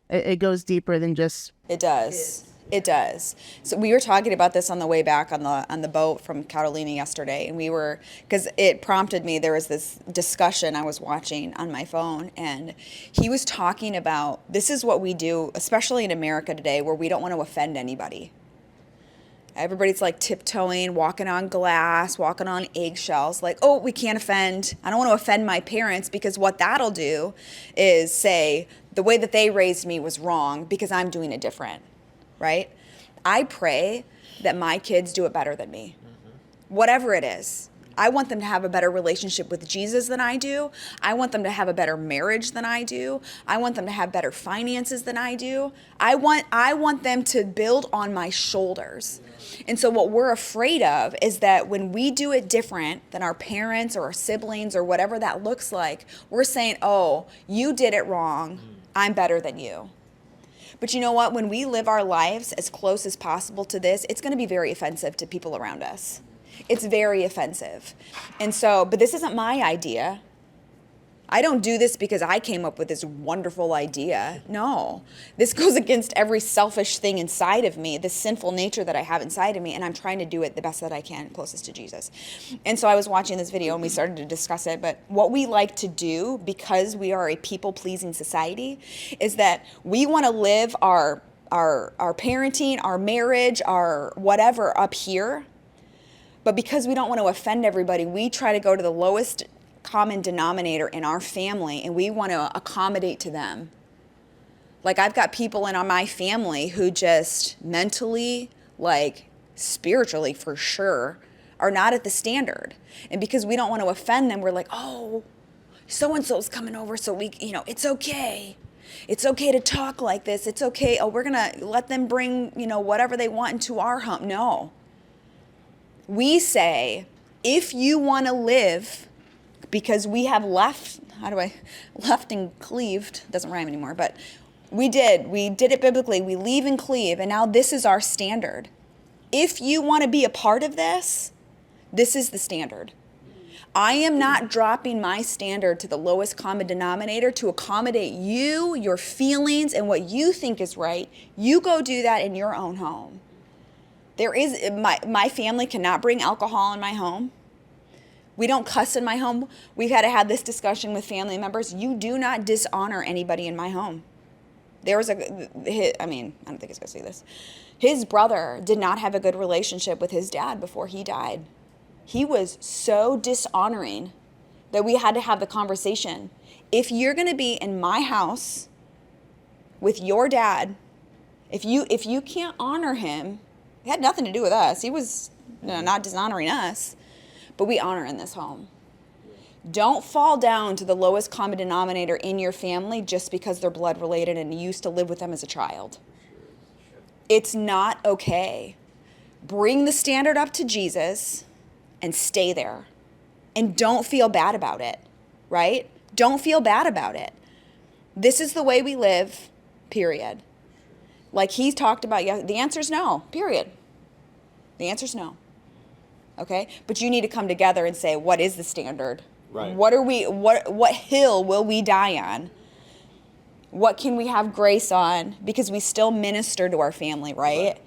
F: it goes deeper than just.
C: It does. It does. So we were talking about this on the way back on the boat from Catalina yesterday, and because it prompted me. There was this discussion I was watching on my phone, and he was talking about this is what we do, especially in America today, where we don't want to offend anybody. Everybody's like tiptoeing, walking on glass, walking on eggshells, like, oh, we can't offend. I don't want to offend my parents, because what that'll do is say the way that they raised me was wrong because I'm doing it different. Right? I pray that my kids do it better than me. Whatever it is. I want them to have a better relationship with Jesus than I do. I want them to have a better marriage than I do. I want them to have better finances than I do. I want them to build on my shoulders. And so what we're afraid of is that when we do it different than our parents or our siblings or whatever that looks like, we're saying, oh, you did it wrong. I'm better than you. But you know what? When we live our lives as close as possible to this, it's going to be very offensive to people around us. It's very offensive. And so, but this isn't my idea. I don't do this because I came up with this wonderful idea. No, this goes against every selfish thing inside of me, this sinful nature that I have inside of me, and I'm trying to do it the best that I can, closest to Jesus. And so I was watching this video and we started to discuss it, but what we like to do, because we are a people-pleasing society, is that we want to live our parenting, our marriage, our whatever up here, but because we don't want to offend everybody, we try to go to the lowest common denominator in our family, and we want to accommodate to them. Like, I've got people in my family who just mentally, like spiritually for sure, are not at the standard. And because we don't want to offend them, we're like, oh, so-and-so's coming over, so we, it's okay. It's okay to talk like this. It's okay. Oh, we're going to let them bring, whatever they want into our home. No. We say, if you want to live, because we have left and cleaved, doesn't rhyme anymore, but we did it biblically. We leave and cleave, and now this is our standard. If you want to be a part of this, this is the standard. I am not dropping my standard to the lowest common denominator to accommodate you, your feelings, and what you think is right. You go do that in your own home. My family cannot bring alcohol in my home. We don't cuss in my home. We've had to have this discussion with family members. You do not dishonor anybody in my home. There was I don't think he's going to see this. His brother did not have a good relationship with his dad before he died. He was so dishonoring that we had to have the conversation. If you're going to be in my house with your dad, if you can't honor him, it had nothing to do with us. He was not dishonoring us. But we honor in this home. Don't fall down to the lowest common denominator in your family just because they're blood related and you used to live with them as a child. It's not okay. Bring the standard up to Jesus and stay there. And don't feel bad about it, right? Don't feel bad about it. This is the way we live, period. Like he talked about, the answer is no, period. The answer is no. Okay, but you need to come together and say, what is the standard?
A: Right.
C: What hill will we die on? What can we have grace on? Because we still minister to our family, right?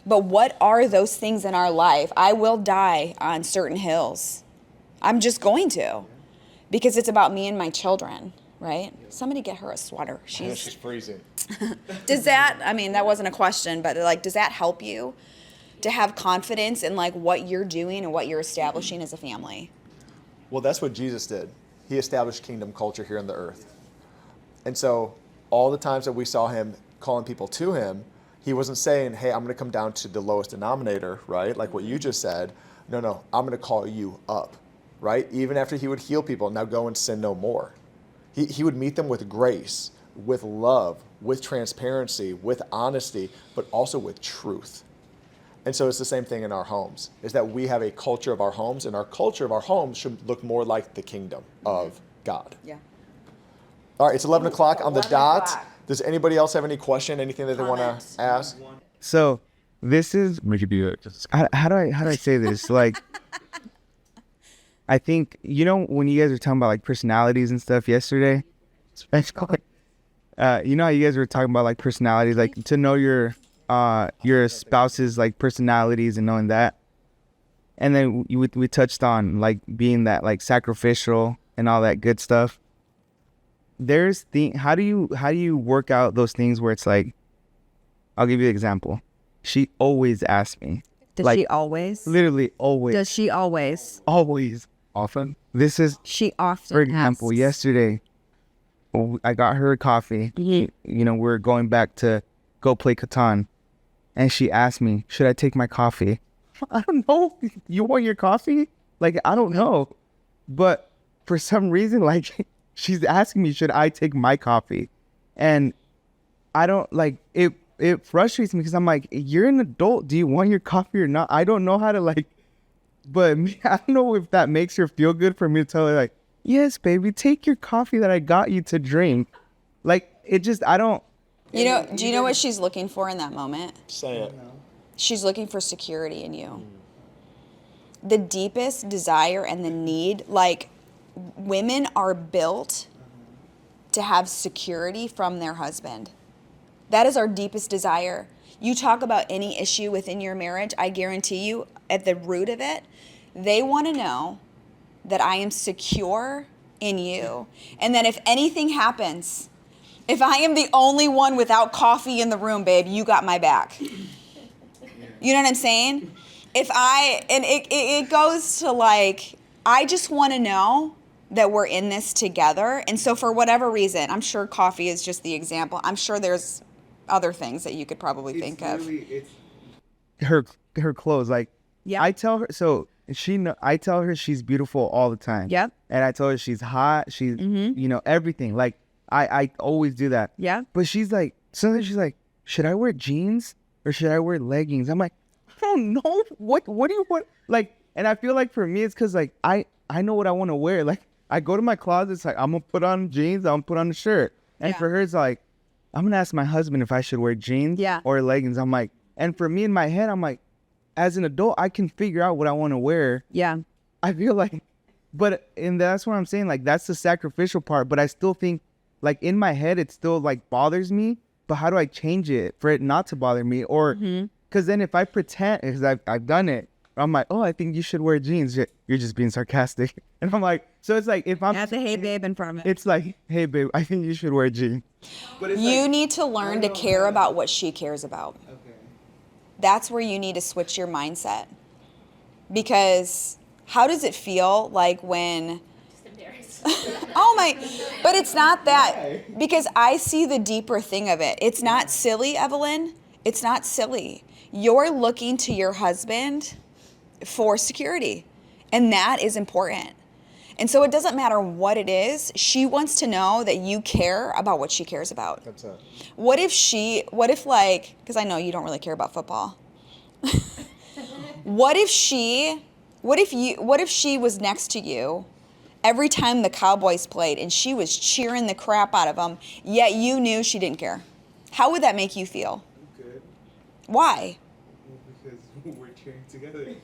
C: But what are those things in our life? I will die on certain hills. I'm just going to. Because it's about me and my children, right? Somebody get her a sweater.
A: She's freezing.
C: Does that, I mean, that wasn't a question, but like, does that help you to have confidence in like what you're doing and what you're establishing as a family?
A: Well, that's what Jesus did. He established kingdom culture here on the earth. And so all the times that we saw him calling people to him, he wasn't saying, hey, I'm going to come down to the lowest denominator, right? Like what you just said. No, I'm going to call you up, right? Even after he would heal people, now go and sin no more. He would meet them with grace, with love, with transparency, with honesty, but also with truth. And so it's the same thing in our homes, is that we have a culture of our homes, and our culture of our homes should look more like the kingdom of God.
C: Yeah.
A: All right, it's 11 o'clock on the
C: 11
A: dot.
C: o'clock.
A: Does anybody else have any question, anything that they want
C: Comment.
A: to ask?
E: So this is
D: Make it be
E: how do I say this? Like, I think, you know, when you guys were talking about like personalities and stuff yesterday, you know how you guys were talking about like personalities, like to know your spouse's like personalities and knowing that. And then we touched on like being that like sacrificial and all that good stuff. How do you work out those things where it's like, I'll give you an example. She always asks me.
G: Does
E: like,
G: she always?
E: Literally always.
G: Does she always?
E: Always. Often. This is,
G: She often
E: for example,
G: asks.
E: yesterday, I got her coffee. You know, we're going back to go play Catan. And she asked me, should I take my coffee? I don't know. You want your coffee? Like, I don't know. But for some reason, like, she's asking me, should I take my coffee? And I don't, like, it frustrates me because I'm like, you're an adult. Do you want your coffee or not? I don't know how to, like, but me, I don't know if that makes her feel good for me to tell her, like, yes, baby, take your coffee that I got you to drink. Like, it just, I don't.
C: You know, do you know what she's looking for in that moment?
A: Say it.
C: She's looking for security in you. The deepest desire and the need, like women are built to have security from their husband. That is our deepest desire. You talk about any issue within your marriage, I guarantee you, at the root of it, they want to know that I am secure in you. And that if anything happens, if I am the only one without coffee in the room, babe, you got my back. You know what I'm saying? And it goes to like, I just want to know that we're in this together. And so for whatever reason, I'm sure coffee is just the example. I'm sure there's other things that you could probably think of.
E: Her clothes, like,
G: Yeah.
E: I tell her, so I tell her she's beautiful all the time.
G: Yep.
E: And I tell her she's hot, she's, you know, everything. Like, I always do that.
G: Yeah.
E: But she's like, sometimes she's like, should I wear jeans or should I wear leggings? I'm like, I don't know. What do you want? Like, and I feel like for me, it's because like, I know what I want to wear. Like, I go to my closet, it's like, I'm going to put on jeans, I'm going to put on a shirt. And
G: Yeah.
E: for her, it's like, I'm going to ask my husband if I should wear jeans
G: Yeah.
E: or leggings. I'm like, and for me in my head, I'm like, as an adult, I can figure out what I want to wear.
G: Yeah.
E: I feel like, and that's what I'm saying. Like, that's the sacrificial part. But I still think, like, in my head, it still, like, bothers me. But how do I change it for it not to bother me? Or, because then if I pretend, because I've done it, I'm like, oh, I think you should wear jeans. You're just being sarcastic. And I'm like, so it's like, if I'm,
G: Add the hey babe in front of it.
E: it's like, hey, babe, I think you should wear jeans. But it's
C: You need to learn to care about what she cares about.
E: Okay.
C: That's where you need to switch your mindset. Because how does it feel like when oh my, but it's not that, because I see the deeper thing of it. It's not silly, Evelyn. It's not silly. You're looking to your husband for security, and that is important. And so it doesn't matter what it is. She wants to know that you care about what she cares about.
A: That's it.
C: What if like, because I know you don't really care about football. What if she was next to you every time the Cowboys played and she was cheering the crap out of them, yet you knew she didn't care? How would that make you feel?
E: Good.
C: Why?
E: Because we're cheering together.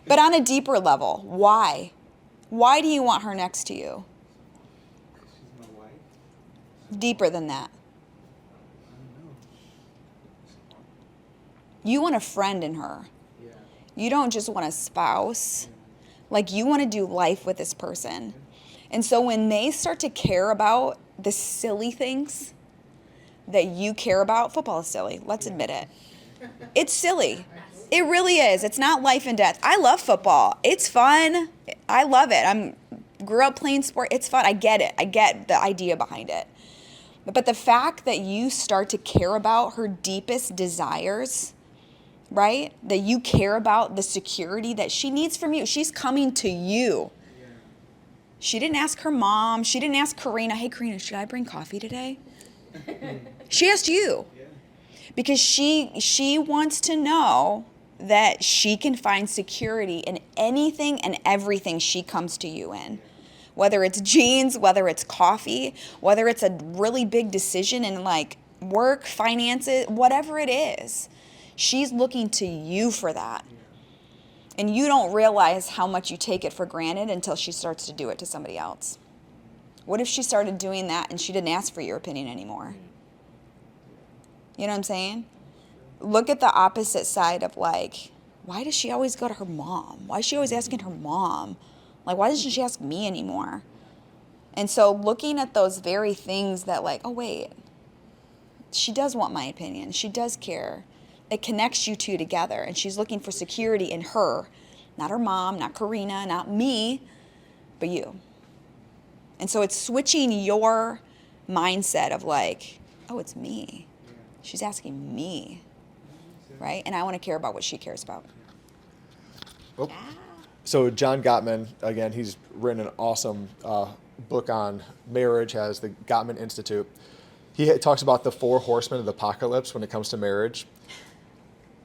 C: But on a deeper level, why? Why do you want her next to you?
E: She's my wife.
C: Deeper than that. You want a friend in her. You don't just want a spouse. Like, you want to do life with this person. And so when they start to care about the silly things that you care about, football is silly. Let's admit it. It's silly. It really is. It's not life and death. I love football. It's fun. I love it. Grew up playing sport. It's fun. I get it. I get the idea behind it. But the fact that you start to care about her deepest desires, right? That you care about the security that she needs from you. She's coming to you. She didn't ask her mom. She didn't ask Karina, hey, Karina, should I bring coffee today? She asked you. Because she wants to know that she can find security in anything and everything she comes to you in. Whether it's jeans, whether it's coffee, whether it's a really big decision in like work, finances, whatever it is. She's looking to you for that. And you don't realize how much you take it for granted until she starts to do it to somebody else. What if she started doing that and she didn't ask for your opinion anymore? You know what I'm saying? Look at the opposite side of like, why does she always go to her mom? Why is she always asking her mom? Like, why doesn't she ask me anymore? And so looking at those very things that like, oh, wait, she does want my opinion. She does care. It connects you two together. And she's looking for security in her, not her mom, not Karina, not me, but you. And so it's switching your mindset of like, oh, it's me. She's asking me, right? And I want to care about what she cares about.
A: Oh. So John Gottman, again, he's written an awesome book on marriage, has the Gottman Institute. He talks about the 4 horsemen of the apocalypse when it comes to marriage.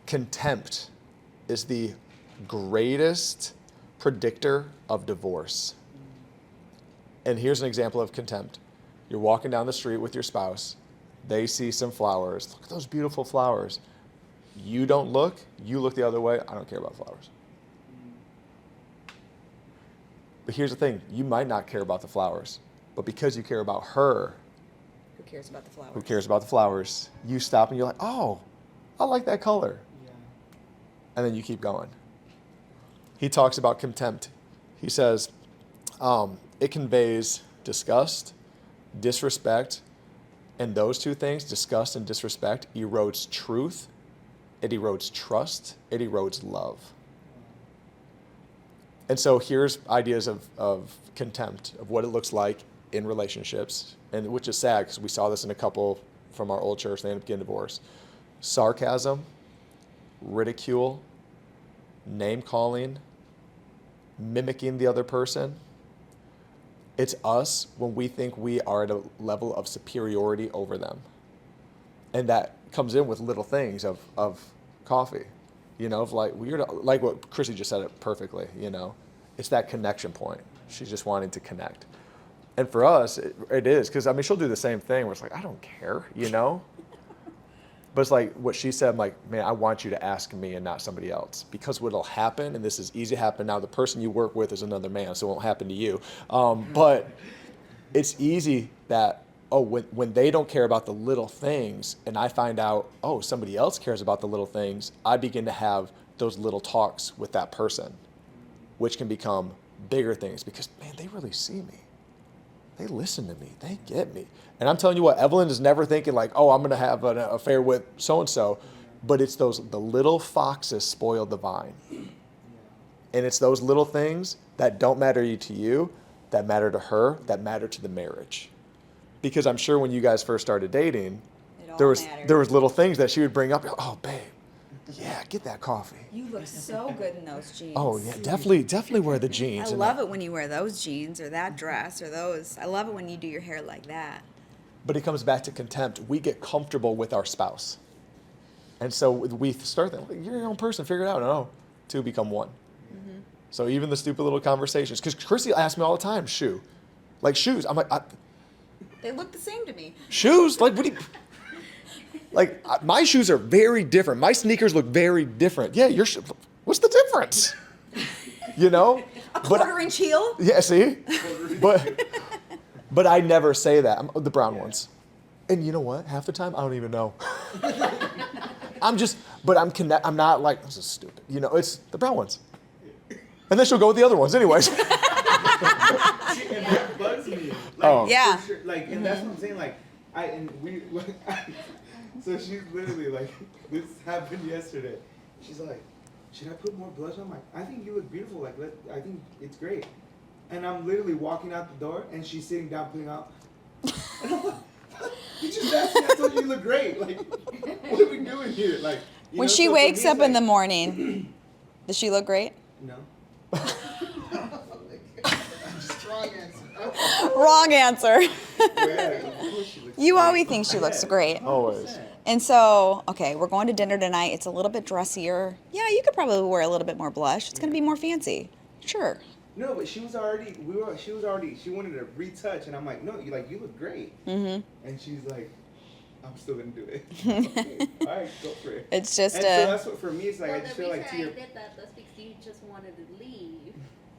A: Contempt is the greatest predictor of divorce. And here's an example of contempt. You're walking down the street with your spouse. They see some flowers. Look at those beautiful flowers. You don't look. You look the other way. I don't care about flowers. But here's the thing. You might not care about the flowers. But because you care about her,
C: Who cares about the flowers?
A: who cares about the flowers, you stop and you're like, oh, I like that color. And then you keep going. He talks about contempt. He says, it conveys disgust, disrespect, and those two things, disgust and disrespect, erodes truth, it erodes trust, it erodes love. And so here's ideas of contempt, of what it looks like in relationships, and which is sad because we saw this in a couple from our old church, they ended up getting divorced. Sarcasm, ridicule, name calling, mimicking the other person. It's us when we think we are at a level of superiority over them. And that comes in with little things of coffee, you know, of like like what Krissy just said it perfectly, you know. It's that connection point. She's just wanting to connect. And for us, it is, because I mean, she'll do the same thing where it's like, I don't care, you know. But it's like what she said, I'm like, man, I want you to ask me and not somebody else. Because what'll happen, and this is easy to happen now, the person you work with is another man, so it won't happen to you. But it's easy that, when they don't care about the little things, and I find out, somebody else cares about the little things, I begin to have those little talks with that person, which can become bigger things because, man, they really see me. They listen to me. They get me. And I'm telling you what, Evelyn is never thinking like, I'm going to have an affair with so-and-so. But it's the little foxes spoil the vine. And it's those little things that don't matter to you, that matter to her, that matter to the marriage. Because I'm sure when you guys first started dating, there was little things that she would bring up. Oh, babe, yeah, get that coffee.
C: You look so good in those jeans.
A: Oh, yeah, definitely wear the jeans.
C: I love it when you wear those jeans or that dress or those. I love it when you do your hair like that.
A: But it comes back to contempt. We get comfortable with our spouse. And so we start thinking, you're your own person, figure it out. No, two become one. Mm-hmm. So even the stupid little conversations. Because Krissy asks me all the time, like shoes. I'm like,
C: they look the same to me.
A: Shoes? Like, what do you... Like, my shoes are very different. My sneakers look very different. Yeah, what's the difference? You know?
C: A quarter-inch heel?
A: Yeah, see? But I never say that. The brown ones. And you know what? Half the time, I don't even know. I'm not like, this is stupid. You know, it's the brown ones. And then she'll go with the other ones anyways.
E: And that bugs me. Like,
C: Yeah.
E: for sure. Like, and that's what I'm saying. Like, so she's literally like, this happened yesterday. She's like, should I put more blush on? I'm like, I think you look beautiful. Like, I think it's great. And I'm literally walking out the door, and she's sitting down putting out. And I'm like, you just asked me. I told you you look great. Like, what are we doing here? Like,
C: When she wakes up in the morning, does she look great?
E: No.
C: Wrong answer.
E: Yeah, of course she looks
C: You
E: great.
C: always think she looks great.
A: Always.
C: And so, okay, we're going to dinner tonight. It's a little bit dressier. Yeah, you could probably wear a little bit more blush. It's going to be more fancy. Sure.
E: No, but she wanted to retouch, and I'm like, no, you look great.
C: Mm-hmm.
E: And she's like, I'm still gonna do it. Okay, all right, go for it.
C: It's just
E: and so that's what for me. It's like I just feel like to your.
H: I did that was because you just wanted to leave,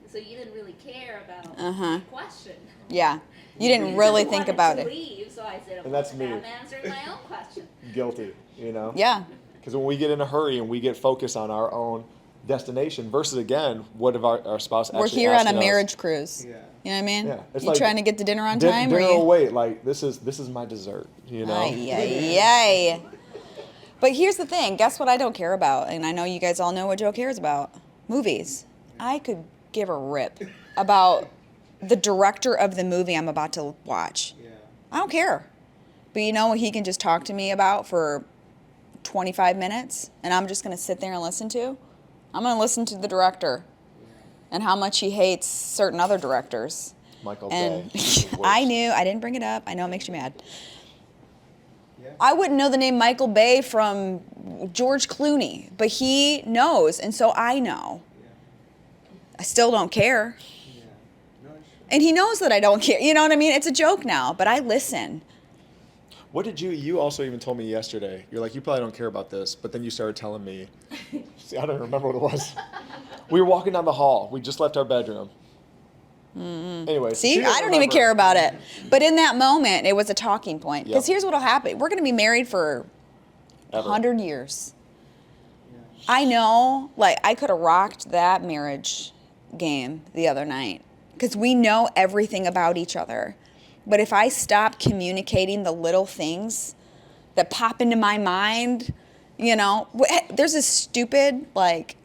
H: so you didn't really care about
C: Uh-huh.
H: the question.
C: Yeah. You didn't
H: You
C: really
H: just
C: think
H: wanted
C: about
H: to
C: it.
H: Leave, so I said,
A: And that's me.
H: I'm answering my own question.
A: Guilty, you know?
C: Yeah.
A: Because when we get in a hurry and we get focused on our own destination versus, again, what if our spouse actually
C: We're here on a
A: asking us-
C: marriage cruise.
E: Yeah.
C: You know what I mean?
A: Yeah, it's
C: You
A: like
C: trying to get to dinner on
A: Dinner
C: time? or you?
A: will wait. Like, this is my dessert, you know?
C: Ay, ay, ay. But here's the thing. Guess what I don't care about? And I know you guys all know what Joe cares about. Movies. I could give a rip about the director of the movie I'm about to watch.
E: Yeah.
C: I don't care. But you know what he can just talk to me about for 25 minutes and I'm just going to sit there and listen to? I'm going to listen to the director and how much he hates certain other directors.
A: Michael
C: And
A: Bay. is the
C: I
A: worst.
C: knew, I didn't bring it up. I know it makes you mad.
E: Yeah.
C: I wouldn't know the name Michael Bay from George Clooney, but he knows, and so I know. I still don't care.
E: Yeah. No, it's true.
C: And he knows that I don't care. You know what I mean? It's a joke now, but I listen.
A: What did you also even told me yesterday? You're like, you probably don't care about this, but then you started telling me. See, I don't remember what it was. We were walking down the hall. We just left our bedroom. Anyway,
C: See, I don't even care about it. But in that moment, it was a talking point. Because
A: Yep.
C: here's what'll happen. We're going to be married for
A: Ever.
C: 100 years. I know, like, I could have rocked that marriage game the other night. Because we know everything about each other. But if I stop communicating the little things that pop into my mind, you know, there's this stupid, like,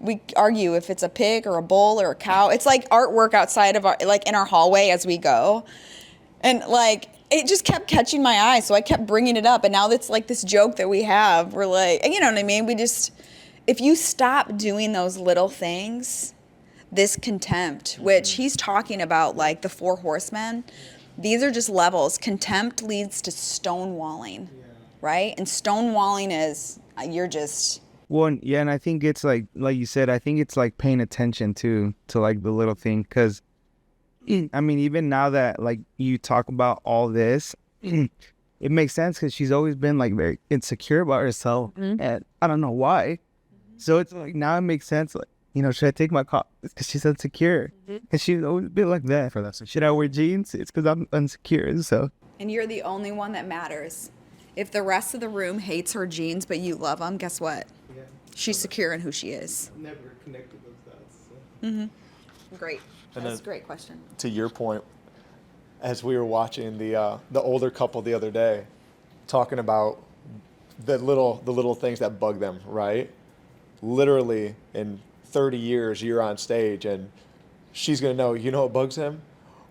C: we argue if it's a pig or a bull or a cow. It's like artwork outside of our, like in our hallway as we go. And like, it just kept catching my eye. So I kept bringing it up. And now it's like this joke that we have. We're like, you know what I mean? We just, if you stop doing those little things, this contempt, which he's talking about like the 4 horsemen, these are just levels. Contempt leads to stonewalling, right? And stonewalling is, you're just,
E: Well, yeah, and I think it's like you said, I think it's like paying attention to like the little thing, because I mean, even now that like you talk about all this, it makes sense because she's always been like very insecure about herself, and I don't know why. So it's like now it makes sense. Like, you know, should I take my call? It's because she's insecure, and she's always been like that. For that, should I wear jeans? It's because I'm insecure. So
C: and you're the only one that matters. If the rest of the room hates her jeans, but you love them, guess what?
E: yeah,
C: She's secure in who she is.
E: never connected those dots. So.
C: Great.
A: And
C: That's
A: then-
C: a great question.
A: To your point, as we were watching the older couple the other day, talking about the little things that bug them, right? Literally, in 30 years, you're on stage, and she's gonna know. You know what bugs him?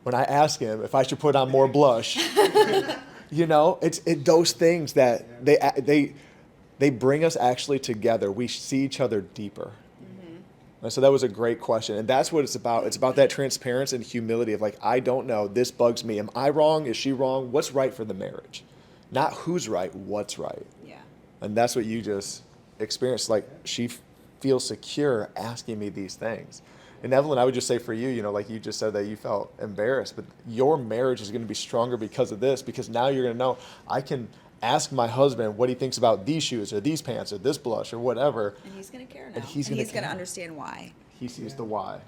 A: When I ask him if I should put on more blush. You know, it's those things that they bring us actually together. We see each other deeper. And so that was a great question. And that's what it's about. It's about that transparency and humility of like, I don't know, this bugs me. Am I wrong? Is she wrong? What's right for the marriage? Not who's right, what's right.
C: Yeah.
A: And that's what you just experienced. Like, she feels secure asking me these things. And Evelyn, I would just say for you, you know, like you just said that you felt embarrassed, but your marriage is going to be stronger because of this, because now you're going to know I can ask my husband what he thinks about these shoes or these pants or this blush or whatever.
C: And he's going to care now.
A: And he's gonna care.
C: understand why.
A: He sees the why.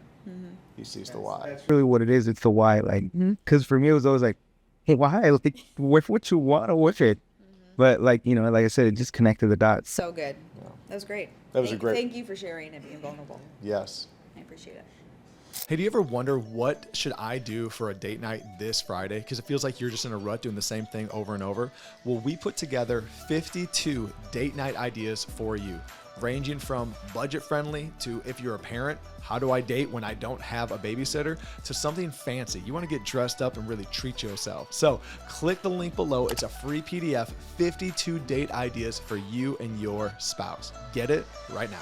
A: He sees the why.
E: That's really what it is. It's the why. Like, because for me, it was always like, why? Like, with what you want or with it. But like, you know, like I said, it just connected the dots.
C: So good. That was great.
A: That was a great-
C: Thank you for sharing and being vulnerable.
A: Yes.
C: I appreciate it.
A: Hey, do you ever wonder what should I do for a date night this Friday? Because it feels like you're just in a rut doing the same thing over and over. Well, we put together 52 date night ideas for you, ranging from budget friendly to, if you're a parent, how do I date when I don't have a babysitter, to something fancy. You want to get dressed up and really treat yourself. So click the link below. It's a free PDF, 52 date ideas for you and your spouse. Get it right now.